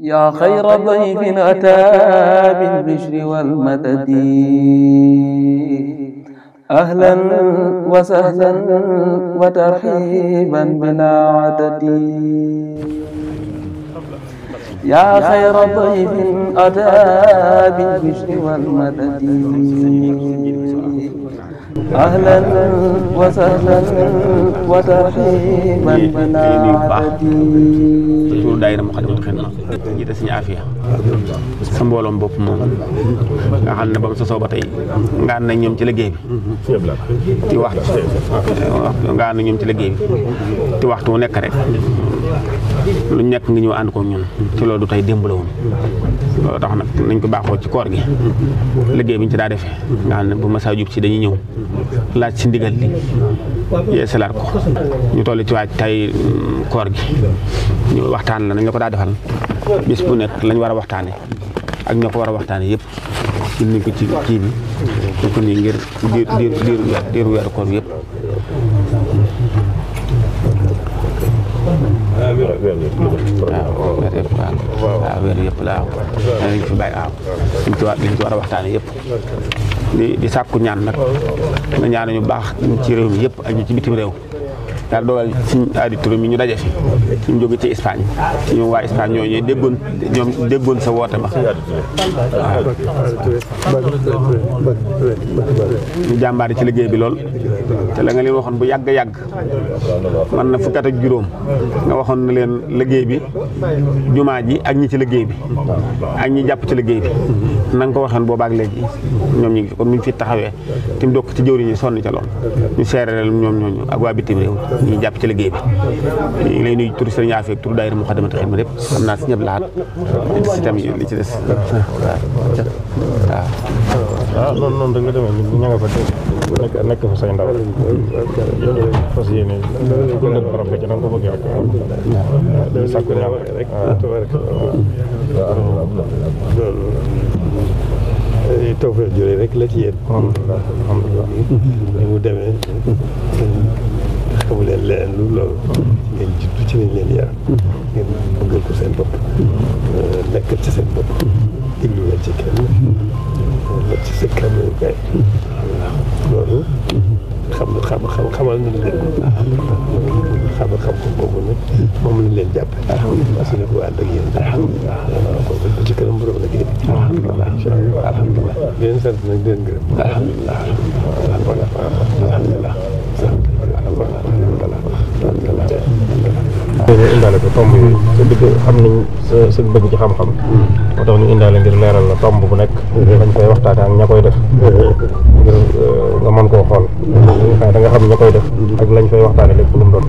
yaa xayra dayfin ataa bil bishri wal madadi ahlan wa sahlan wa tarhiiban bilaa adadi yaa xayra dayfin ataa bil bishri wal madadi ahlan wa sahlan wa tarhiiban bilaa adadi. turu daayira Moukhaddamatoul Khidma jiite Sëriñ Afiya sa mbooloom bopp moom nga xam ne ba mu sosoo ba tey nga ànd ak ñoom ci liggéey bi ci waxtu nga ànd ak ñoom ci liggéey bi ci waxtu wu nekk rek lu nekk nga ñëw ànd ko ñun ci loolu du tey démb la woon loolu tax nag nañ ko baaxoo ci koor gi liggéey bi ñu ci daa defee nga xam ne bu ma saa jub ci dañuy ñëw laaj ci ndigal li yeesalaat ko ñu toll ci waaj tay koor gi ñu waxtaan la nañ la ko daa defal bis bu nekk lañ war a waxtaane ak ñoo ko war a waxtaane yëpp indi ko ci kii bi ñu ko nii ngir diiru weeru koor yëpp. waaw weer yëpp la waaw liñ fi bàyyi waaw liñ ci war a waxtaane yëpp di sàkku ñaan nag nga ñaan ñu baax ci réew mi yëpp ak ñi ci bitim réew daal dogal suñ auditeurs mi ñu daje fi suñ jóge ci Espagne ci ñoom waa Espagne ñooñu déggoon sa woote ba waaw ñu jàmbaari ci liggéey bi lool te la nga leen waxoon bu yàgg man na fukki at ak juróom nga waxoon na leen liggéey bi jumaa ji ak ñi ci liggéey bi ak ñi jàpp ci liggéey bi na nga ko waxoon boobaak léegi ñoom ñi ngi kon muñ fi taxawee tim dokk ci jëwriñ ñi sonn ca lool ñu seereel ñoom ñooñu ak waa bitim réew ñu jàpp ci liggéey bi ñu ngi lay nuyu turu Sëriñ Afiya ak turu daayira Moukhaddamatoul Khidma lépp xam naa si ñëpp laat si tamit li ci des waaw noonu rek la demee ña nga fa nekk fa say ndaw fas yéene dundal barab bi ci na nga ko bëggee rek dañu sàkku ñaan rek tawfeex jure rek la ci yéen alhamdulilah mu demee xamu leen leen lu loolu ngeen juddu ci lañ leen yar ngeen bëggal ko seen bopp nekkal ci seen bopp diglu leen ci kenn ci sa kenn kay loolu xamal nañ leen xam boobu nag moom lañ leen jàppe parce que ko ànd ak yéen kon ba ci kanam borom liggéey alhamdulilah di leen sant nag di leen gërëm alhamdulilah indaale ko tomb yooyu sa digg xam nañ sa bëgg ci xam-xam moo tax ñu indaale ngir leeral la tomb bu nekk lañ koy waxtaane ak ña koy def ngir nga mën koo xool da nga xam ña koy def ak lañ fay waxtaane lépp lu mu doon